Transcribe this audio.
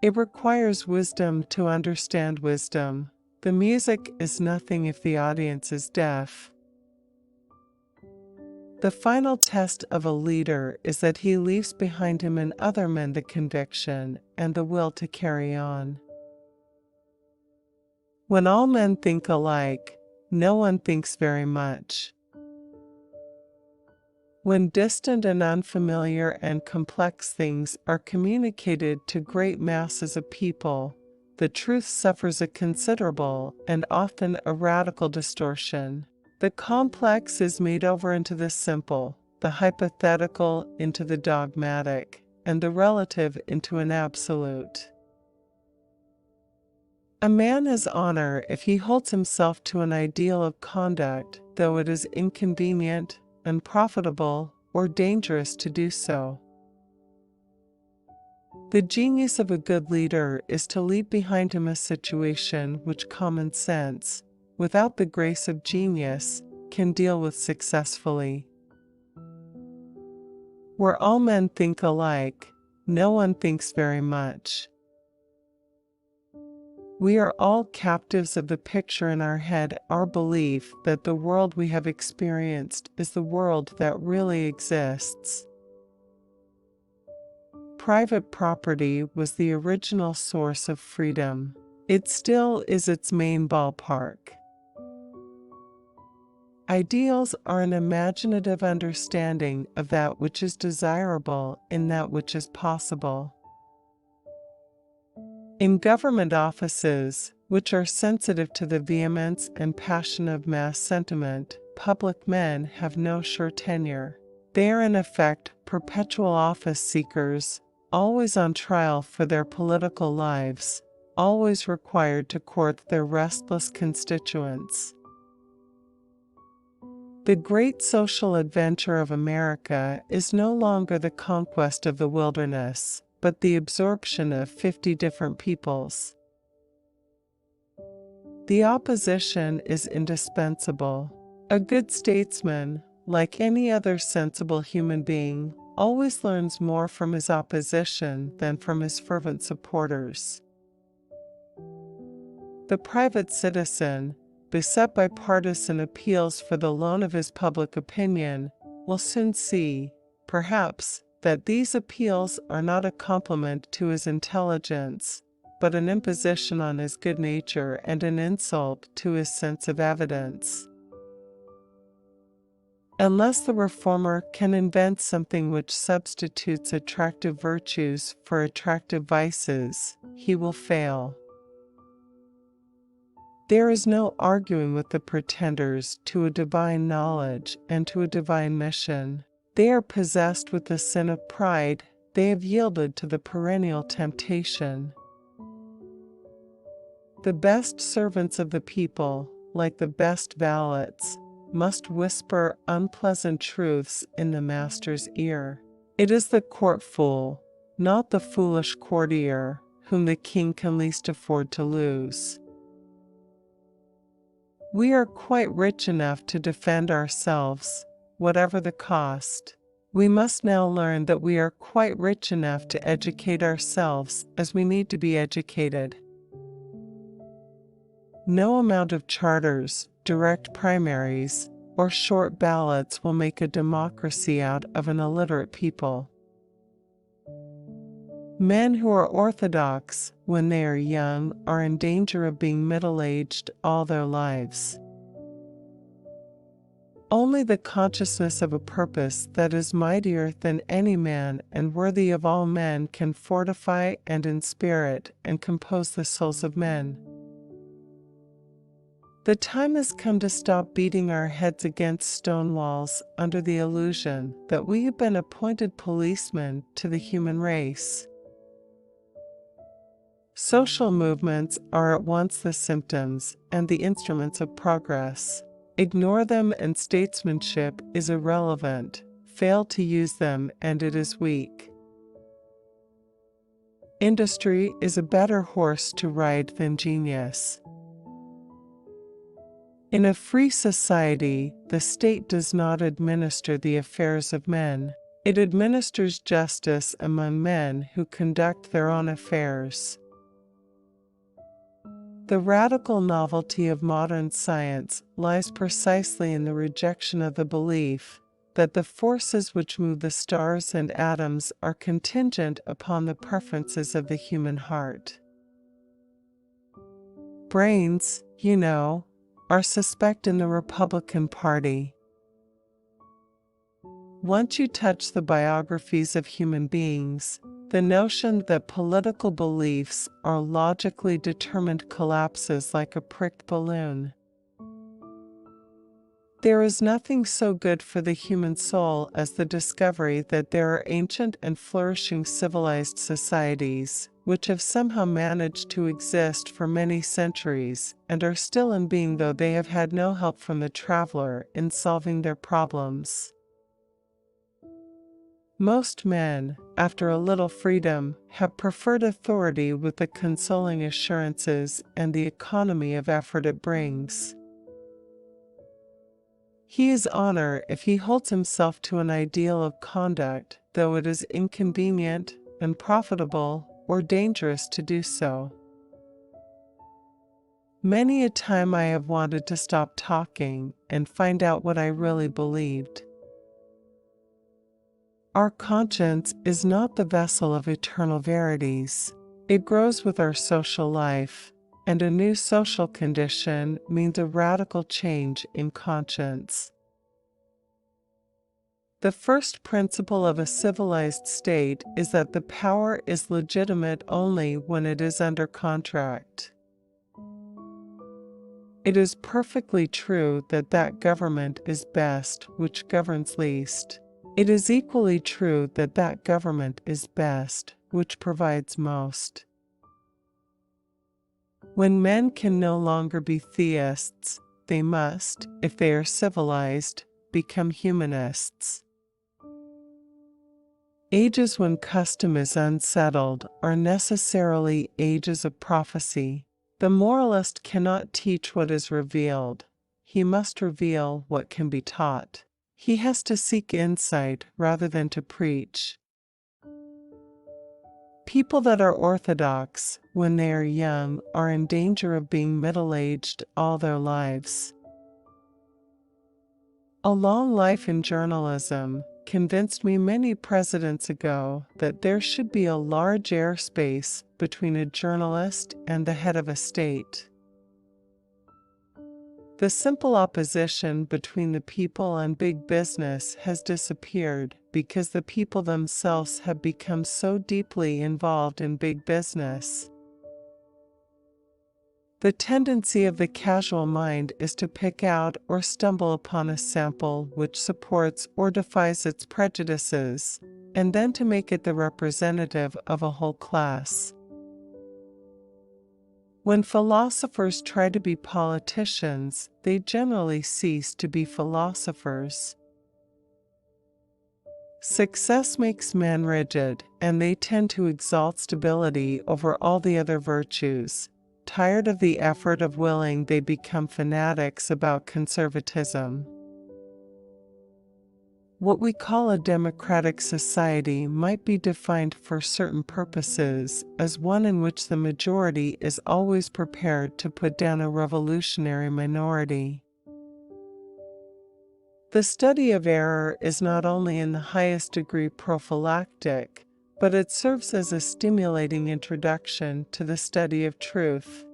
It requires wisdom to understand wisdom. The music is nothing if the audience is deaf. The final test of a leader is that he leaves behind him in other men the conviction and the will to carry on. When all men think alike, no one thinks very much. When distant and unfamiliar and complex things are communicated to great masses of people, the truth suffers a considerable and often a radical distortion. The complex is made over into the simple, the hypothetical into the dogmatic, and the relative into an absolute. A man has honor if he holds himself to an ideal of conduct, though it is inconvenient, unprofitable, or dangerous to do so. The genius of a good leader is to leave behind him a situation which common sense, without the grace of genius, can deal with successfully. Where all men think alike, no one thinks very much. We are all captives of the picture in our head, our belief that the world we have experienced is the world that really exists. Private property was the original source of freedom. It still is its main ballpark. Ideals are an imaginative understanding of that which is desirable in that which is possible. In government offices, which are sensitive to the vehemence and passion of mass sentiment, public men have no sure tenure. They are in effect perpetual office seekers, always on trial for their political lives, always required to court their restless constituents. The great social adventure of America is no longer the conquest of the wilderness, but the absorption of 50 different peoples. The opposition is indispensable. A good statesman, like any other sensible human being, always learns more from his opposition than from his fervent supporters. The private citizen, beset by partisan appeals for the loan of his public opinion, will soon see, perhaps, that these appeals are not a compliment to his intelligence, but an imposition on his good nature and an insult to his sense of evidence. Unless the reformer can invent something which substitutes attractive virtues for attractive vices, he will fail. There is no arguing with the pretenders to a divine knowledge and to a divine mission. They are possessed with the sin of pride, they have yielded to the perennial temptation. The best servants of the people, like the best valets, must whisper unpleasant truths in the master's ear. It is the court fool, not the foolish courtier, whom the king can least afford to lose. We are quite rich enough to defend ourselves, whatever the cost. We must now learn that we are quite rich enough to educate ourselves as we need to be educated. No amount of charters, direct primaries, or short ballots will make a democracy out of an illiterate people. Men who are orthodox when they are young are in danger of being middle-aged all their lives. Only the consciousness of a purpose that is mightier than any man and worthy of all men can fortify and inspirit and compose the souls of men. The time has come to stop beating our heads against stone walls under the illusion that we have been appointed policemen to the human race. Social movements are at once the symptoms and the instruments of progress. Ignore them and statesmanship is irrelevant. Fail to use them and it is weak. Industry is a better horse to ride than genius. In a free society, the state does not administer the affairs of men. It administers justice among men who conduct their own affairs. The radical novelty of modern science lies precisely in the rejection of the belief that the forces which move the stars and atoms are contingent upon the preferences of the human heart. Brains, are suspect in the Republican Party. Once you touch the biographies of human beings, the notion that political beliefs are logically determined collapses like a pricked balloon. There is nothing so good for the human soul as the discovery that there are ancient and flourishing civilized societies, which have somehow managed to exist for many centuries and are still in being, though they have had no help from the traveler in solving their problems. Most men, after a little freedom, have preferred authority with the consoling assurances and the economy of effort it brings. He is honor if he holds himself to an ideal of conduct, though it is inconvenient, unprofitable, or dangerous to do so. Many a time I have wanted to stop talking and find out what I really believed. Our conscience is not the vessel of eternal verities. It grows with our social life, and a new social condition means a radical change in conscience. The first principle of a civilized state is that the power is legitimate only when it is under contract. It is perfectly true that that government is best which governs least. It is equally true that that government is best which provides most. When men can no longer be theists, they must, if they are civilized, become humanists. Ages when custom is unsettled are necessarily ages of prophecy. The moralist cannot teach what is revealed. He must reveal what can be taught. He has to seek insight rather than to preach. People that are orthodox when they are young are in danger of being middle-aged all their lives. A long life in journalism convinced me many presidents ago that there should be a large airspace between a journalist and the head of a state. The simple opposition between the people and big business has disappeared because the people themselves have become so deeply involved in big business. The tendency of the casual mind is to pick out or stumble upon a sample which supports or defies its prejudices, and then to make it the representative of a whole class. When philosophers try to be politicians, they generally cease to be philosophers. Success makes men rigid, and they tend to exalt stability over all the other virtues. Tired of the effort of willing, they become fanatics about conservatism. What we call a democratic society might be defined for certain purposes as one in which the majority is always prepared to put down a revolutionary minority. The study of error is not only in the highest degree prophylactic, but it serves as a stimulating introduction to the study of truth.